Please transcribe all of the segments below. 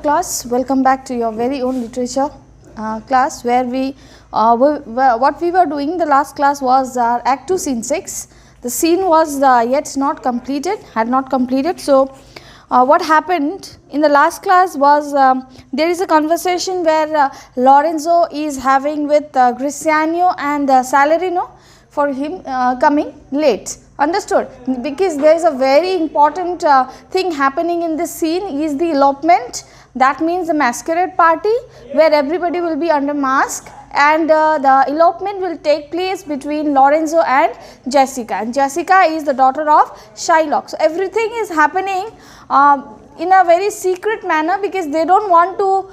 class, welcome back to your very own literature class, where what we were doing the last class was Act 2 Scene 6. The scene was yet not completed, had not completed. So, what happened in the last class was there is a conversation where Lorenzo is having with Griziano and Salarino for him coming late. Understood? Because there is a very important thing happening in this scene is the elopement. That means the masquerade party where everybody will be under mask, and the elopement will take place between Lorenzo and Jessica, and Jessica is the daughter of Shylock. So, everything is happening in a very secret manner because they don't want to,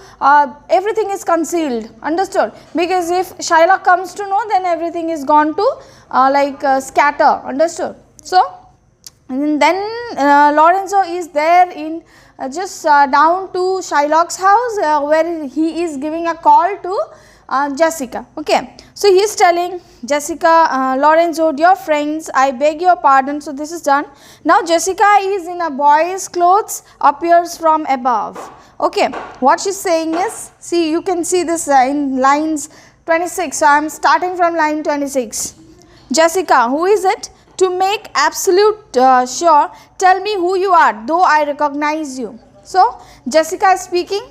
everything is concealed. Understood? Because if Shylock comes to know, then everything is gone to scatter. Understood? So, and then Lorenzo is there in just down to Shylock's house where he is giving a call to Jessica. Okay. So, he is telling Jessica, Lorenzo, dear friends, I beg your pardon. So, this is done. Now, Jessica is in a boy's clothes, appears from above. Okay. What she is saying is, see, you can see this in lines 26. So, I am starting from line 26. Jessica, who is it? To make absolute sure, tell me who you are, though I recognize you. So, Jessica is speaking.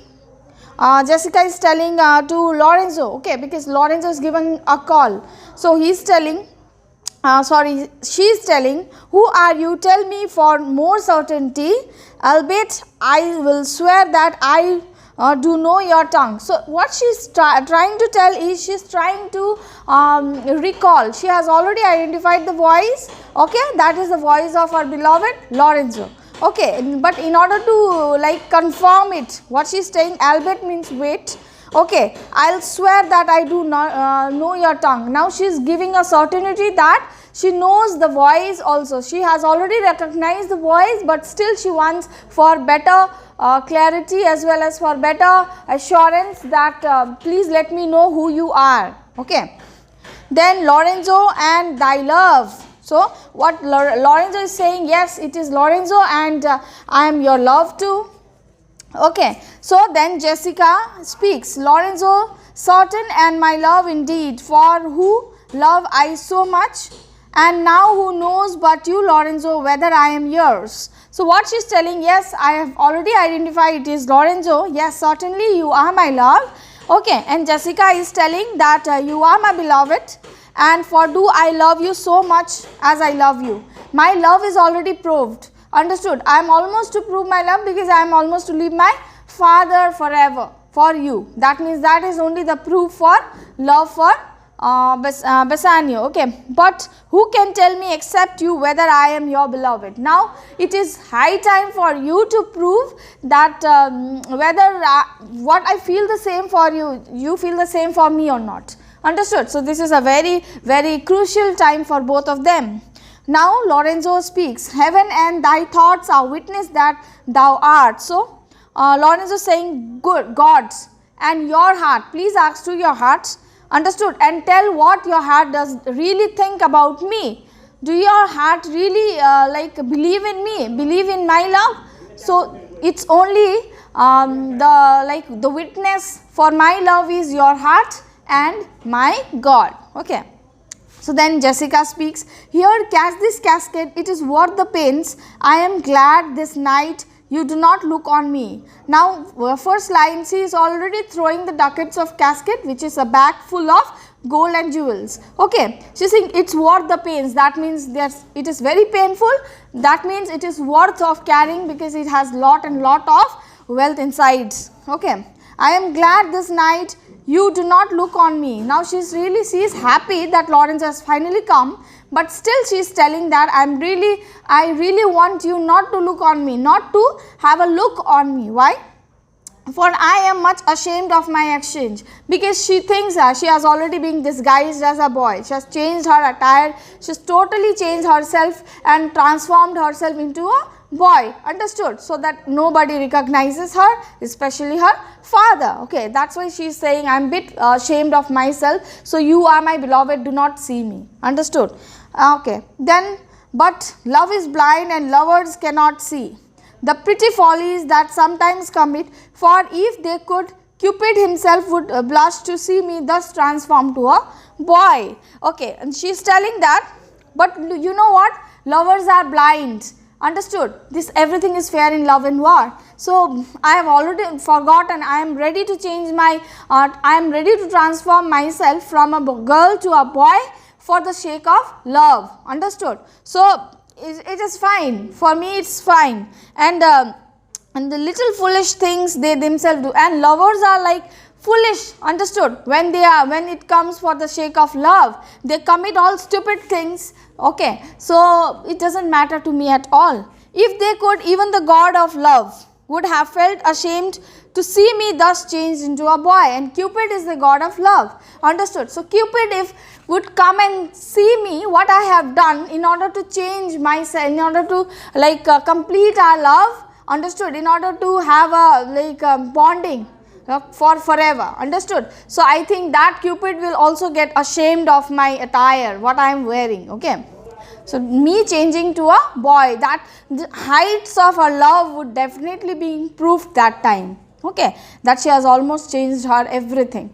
Jessica is telling to Lorenzo, okay, because Lorenzo is given a call. So, he is telling, she is telling, who are you? Tell me for more certainty, albeit I will swear that I do know your tongue. So, what she is trying to tell is she is trying to recall. She has already identified the voice, okay, that is the voice of her beloved Lorenzo. Okay, but in order to confirm it, what she is saying, albeit means wait, okay, I will swear that I do not know your tongue. Now, she is giving a certainty that she knows the voice also. She has already recognized the voice, but still she wants for better clarity as well as for better assurance that please let me know who you are. Okay. Then Lorenzo and thy love. So, what Lorenzo is saying, yes, it is Lorenzo and I am your love too. Okay. So, then Jessica speaks, Lorenzo, certain and my love indeed, for who love I so much, and now who knows but you, Lorenzo, whether I am yours. So, what she is telling, yes, I have already identified it is Lorenzo, yes, certainly you are my love. Okay. And Jessica is telling that you are my beloved, and for do I love you so much as I love you. My love is already proved. Understood? I am almost to prove my love because I am almost to leave my father forever for you. That means that is only the proof for love for Bassanio. Okay. But who can tell me except you whether I am your beloved? Now, it is high time for you to prove that whether what I feel the same for you, you feel the same for me or not. Understood? So, this is a very, very crucial time for both of them. Now, Lorenzo speaks, heaven and thy thoughts are witness that thou art. So, Lorenzo is saying, good gods and your heart, please ask to your hearts. Understood? And tell what your heart does really think about me. Do your heart really believe in me, believe in my love? So, it is only the witness for my love is your heart and my God. Okay. So, then Jessica speaks, here cast this casket, it is worth the pains, I am glad this night you do not look on me. Now, first line, she is already throwing the ducats of casket, which is a bag full of gold and jewels. Okay. She is saying it is worth the pains, that means it is very painful, that means it is worth of carrying because it has lot and lot of wealth inside. Okay. I am glad this night you do not look on me. Now, she is happy that Lorenzo has finally come, but still she is telling that I really want you not to look on me, not to have a look on me. Why? For I am much ashamed of my exchange, because she thinks that she has already been disguised as a boy. She has changed her attire, she has totally changed herself and transformed herself into a boy. Understood? So, that nobody recognizes her, especially her father. Okay. That is why she is saying I am bit ashamed of myself. So, you are my beloved, do not see me. Understood? Okay. Then, but love is blind and lovers cannot see. the pretty follies that sometimes commit, for if they could, Cupid himself would blush to see me thus transformed to a boy. Okay, and she is telling that, but you know what, lovers are blind. Understood? This everything is fair in love and war. So I have already forgotten. I am ready to change my. I am ready to transform myself from a girl to a boy for the sake of love. Understood? So it is fine for me. It's fine. And the little foolish things they themselves do. And lovers are like foolish. Understood? When it comes for the sake of love, they commit all stupid things. Okay, so it doesn't matter to me at all. If they could, even the god of love would have felt ashamed to see me thus changed into a boy, and Cupid is the god of love. Understood? So Cupid if would come and see me what I have done in order to change myself, in order to like complete our love. Understood? In order to have a bonding for forever. Understood? So I think that Cupid will also get ashamed of my attire, what I am wearing. Okay, so me changing to a boy, that the heights of her love would definitely be improved that time. Okay, that she has almost changed her everything.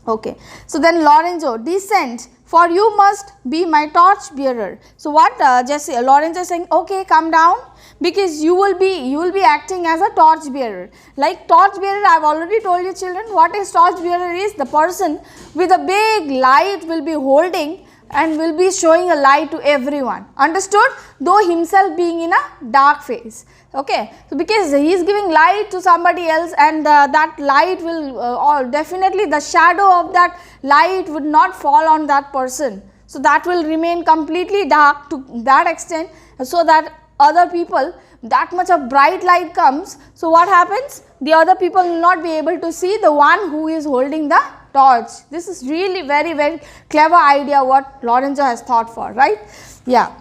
Okay, so then Lorenzo, descend, for you must be my torch bearer. So what Lorenzo is saying, okay, come down, because you will be acting as a torch bearer. Like torch bearer, I have already told you children what is torch bearer is. The person with a big light will be holding and will be showing a light to everyone. Understood? Though himself being in a dark phase. Okay, so because he is giving light to somebody else, and that light will definitely the shadow of that light would not fall on that person. So that will remain completely dark to that extent, so that other people, that much of bright light comes. So what happens? The other people will not be able to see the one who is holding the torch. This is really very, very clever idea what Lorenzo has thought for, right? Yeah.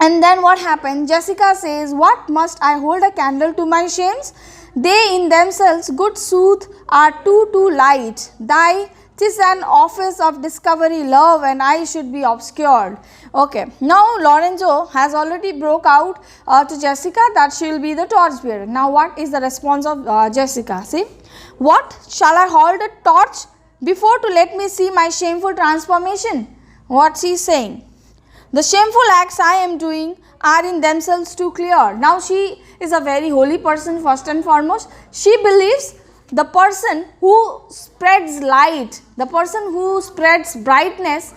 And then what happened? Jessica says, what must I hold a candle to my shames? They in themselves, good sooth, are too light. Thy 'tis an office of discovery, love, and I should be obscured. Okay, now Lorenzo has already broke out to Jessica that she will be the torch bearer. Now what is the response of Jessica? See, what shall I hold a torch before to let me see my shameful transformation? What she is saying? The shameful acts I am doing are in themselves too clear. Now she is a very holy person first and foremost. She believes the person who spreads light, the person who spreads brightness,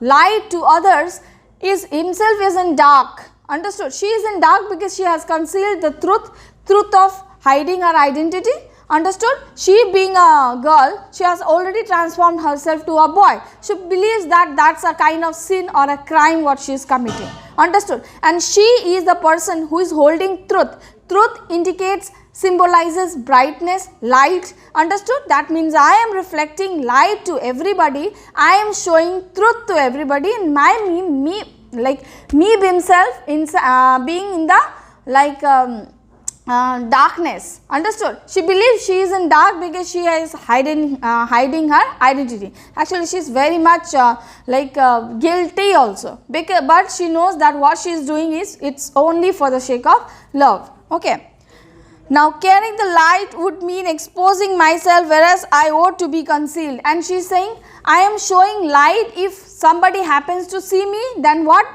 light to others, is himself is in dark. Understood? She is in dark because she has concealed the truth of hiding her identity. Understood? She being a girl, she has already transformed herself to a boy. She believes that that's a kind of sin or a crime what she is committing. Understood? And she is the person who is holding truth. Truth indicates, symbolizes brightness, light. Understood? That means I am reflecting light to everybody. I am showing truth to everybody. And me himself being in the darkness. Understood? She believes she is in dark because she is hiding her identity. Actually, she is very much guilty also, but she knows that what she is doing is it's only for the sake of love. Okay. Now, carrying the light would mean exposing myself, whereas I ought to be concealed. And she is saying, I am showing light. If somebody happens to see me, then what?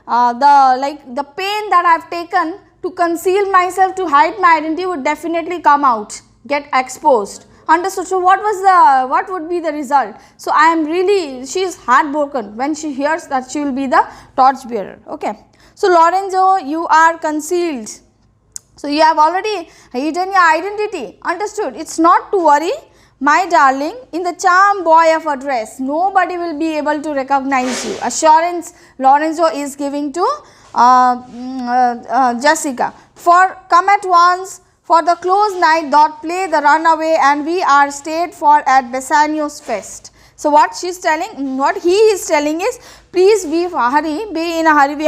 The pain that I have taken to conceal myself, to hide my identity, would definitely come out, get exposed. Understood? So what would be the result? So I am really, she is heartbroken when she hears that she will be the torch bearer. Okay. So Lorenzo, you are concealed. So you have already hidden your identity. Understood? It's not to worry, my darling, in the charm boy of a dress, nobody will be able to recognize you. Assurance Lorenzo is giving to Jessica. For come at once, for the close night doth play the runaway, and we are stayed for at Bassanio's fest. So what she is telling, what he is telling is, please be in a hurry, we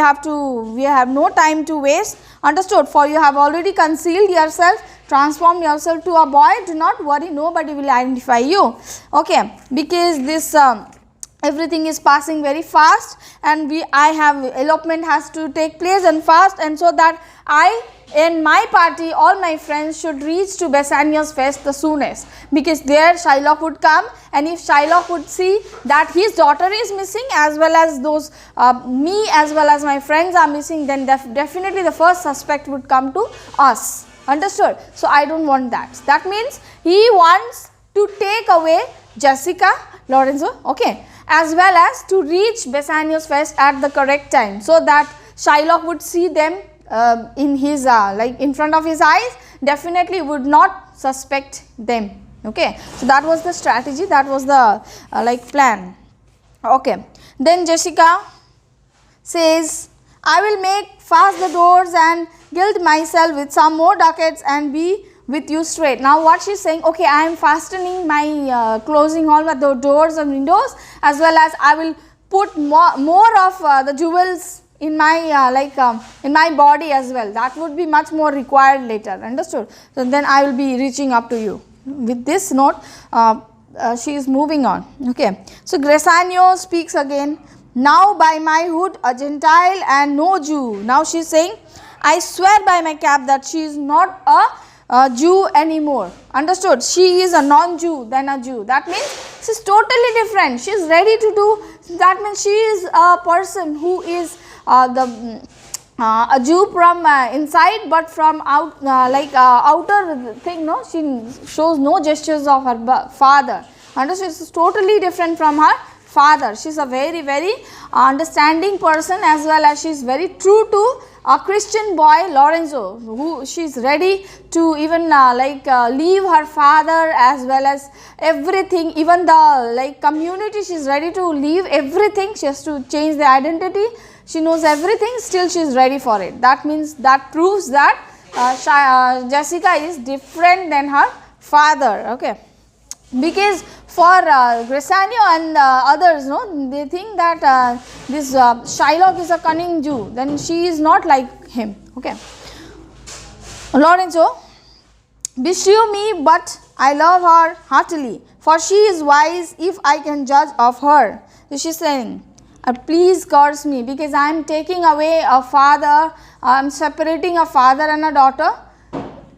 have no time to waste. Understood? For you have already concealed yourself, transformed yourself to a boy. Do not worry, nobody will identify you. Okay, because this everything is passing very fast, and elopement has to take place and fast, and so that I in my party all my friends should reach to Bassanio's fest the soonest, because there Shylock would come, and if Shylock would see that his daughter is missing as well as those me as well as my friends are missing, then definitely the first suspect would come to us. Understood? So I don't want that. That means he wants to take away Jessica Lorenzo, okay, as well as to reach Bassanio's fest at the correct time, so that Shylock would see them in his like in front of his eyes, definitely would not suspect them. Okay, so that was the strategy, that was the like plan. Okay, then Jessica says, I will make fast the doors and gild myself with some more ducats and be with you straight. Now what she is saying, okay, I am fastening my closing all the doors and windows, as well as I will put more of the jewels in my in my body as well. That would be much more required later. Understood? So then I will be reaching up to you. With this note, she is moving on. Okay. So Bassanio speaks again. Now by my hood, a Gentile and no Jew. Now she is saying, I swear by my cap that she is not a Jew anymore. Understood? She is a non-Jew than a Jew. That means she is totally different. She is ready to do. That means she is a person who is a Jew from inside, but from outer thing, no, she shows no gestures of her father. Understood? She is totally different from her father. She is a very, very understanding person, as well as she is very true to a Christian boy Lorenzo, who she is ready to even leave her father as well as everything, even the community. She is ready to leave everything. She has to change the identity. She knows everything, still she is ready for it. That means, that proves that Jessica is different than her father. Okay, because for Bassanio and others, no, they think that this Shylock is a cunning Jew, then she is not like him. Okay, Lorenzo, beshrew me, but I love her heartily, for she is wise if I can judge of her. So she is saying, please curse me, because I am taking away a father, I am separating a father and a daughter.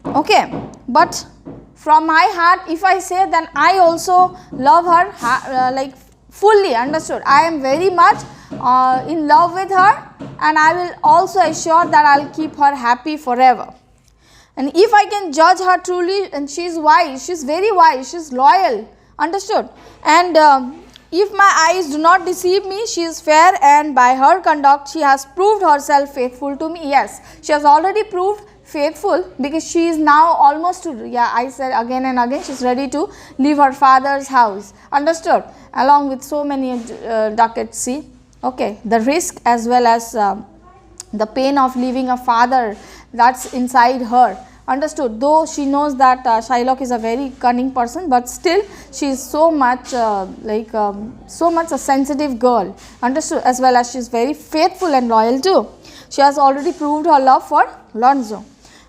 Okay, but from my heart, if I say, then I also love her fully. Understood? I am very much in love with her, and I will also assure that I will keep her happy forever. And if I can judge her truly, and she is wise, she is very wise, she is loyal. Understood? And if my eyes do not deceive me, she is fair, and by her conduct she has proved herself faithful to me. Yes, she has already proved faithful, because she is now almost to, yeah, I said again and again, she is ready to leave her father's house. Understood? Along with so many ducats, see. Okay, the risk as well as the pain of leaving a father, that's inside her. Understood? Though she knows that Shylock is a very cunning person, but still she is so much so much a sensitive girl. Understood? As well as she is very faithful and loyal too. She has already proved her love for Lorenzo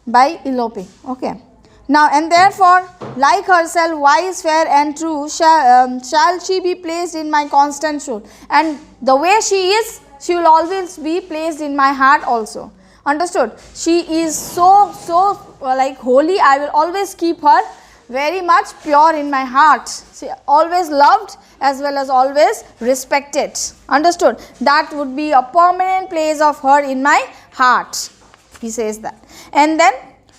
by eloping. Okay. Now, and therefore, like herself, wise, fair and true, shall she be placed in my constant show. And the way she is, she will always be placed in my heart also. Understood? She is so holy. I will always keep her very much pure in my heart. She always loved as well as always respected. Understood? That would be a permanent place of her in my heart. He says that. And then,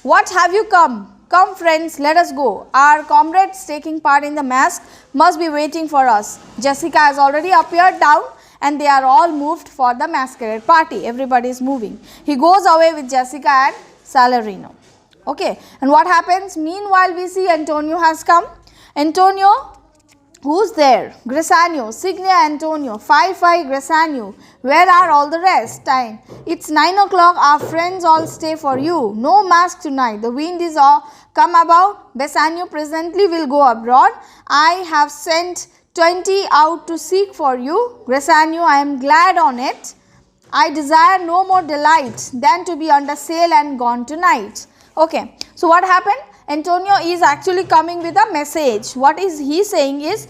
what have you come? Come friends, let us go. Our comrades taking part in the masque must be waiting for us. Jessica has already appeared down, and they are all moved for the masquerade party. Everybody is moving. He goes away with Jessica and Salarino. Okay, and what happens? Meanwhile, we see Antonio has come. Antonio, who's there? Bassanio, Signia Antonio, Fie Bassanio. Where are all the rest? Time. It's 9 o'clock. Our friends all stay for you. No mask tonight. The wind is all come about. Bassanio presently will go abroad. I have sent 20 out to seek for you. Bassanio, I am glad on it. I desire no more delight than to be under sail and gone tonight. Okay, so what happened? Antonio is actually coming with a message. What is he saying is,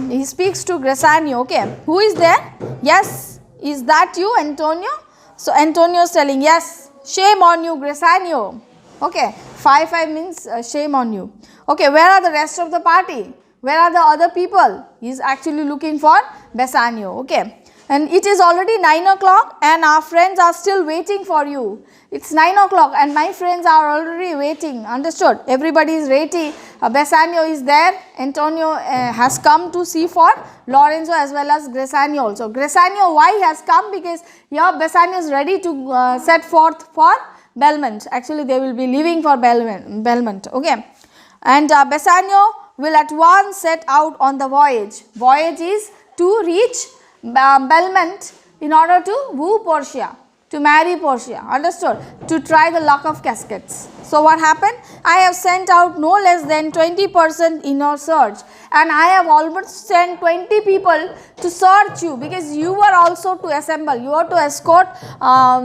he speaks to Bassanio. Okay, who is there? Yes, is that you, Antonio? So Antonio is telling, yes, Shame on you, Grisanio. Okay, 5 means shame on you. Okay, where are the rest of the party? Where are the other people? He is actually looking for Bassanio. Okay, and it is already 9 o'clock and our friends are still waiting for you. It's 9 o'clock and my friends are already waiting. Understood? Everybody is ready. Bassanio is there. Antonio has come to see for Lorenzo as well as Grisanio also. Grisanio, why has come? Because here Bassanio is ready to set forth for Belmont. Actually, they will be leaving for Belmont. Okay, and Bassanio will at once set out on the voyage. Voyage is to reach Belmont in order to woo Portia, to marry Portia. Understood? To try the luck of caskets. So what happened? I have sent out no less than 20% in your search, and I have almost sent 20 people to search you, because you were also to assemble, you were to escort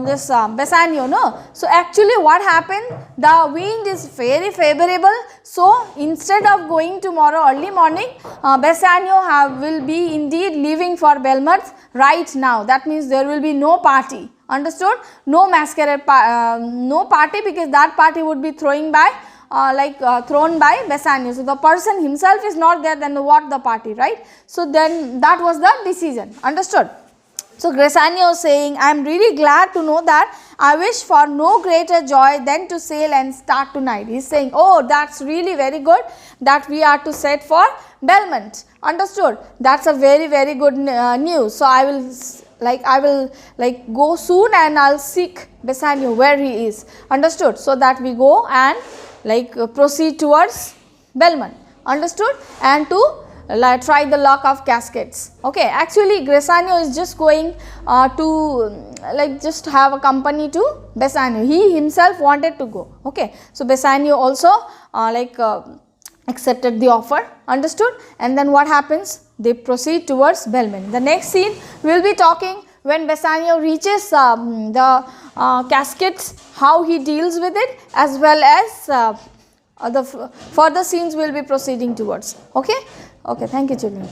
this Bassanio, no? So actually what happened, the wind is very favorable, so instead of going tomorrow early morning, Bassanio will be indeed leaving for Belmont right now. That means there will be no party. Understood? No masquerade, no party, because that party would be thrown by Bassanio. So the person himself is not there, then what the party, right? So then that was the decision. Understood? So Grisanio is saying, I am really glad to know that. I wish for no greater joy than to sail and start tonight. He is saying, oh, that's really very good that we are to set for Belmont. Understood? That's a very, very good news. So I will go soon and I'll seek Bassanio where he is. Understood? So that we go and proceed towards Belmont. Understood? And to try the luck of caskets. Okay, actually Grisanio is just going to just have a company to Bassanio. He himself wanted to go. Okay, so Bassanio also accepted the offer. Understood? And then what happens? They proceed towards Belmont. The next scene we will be talking when Bassanio reaches the caskets, how he deals with it, as well as the further scenes we will be proceeding towards. Okay? Okay, thank you children.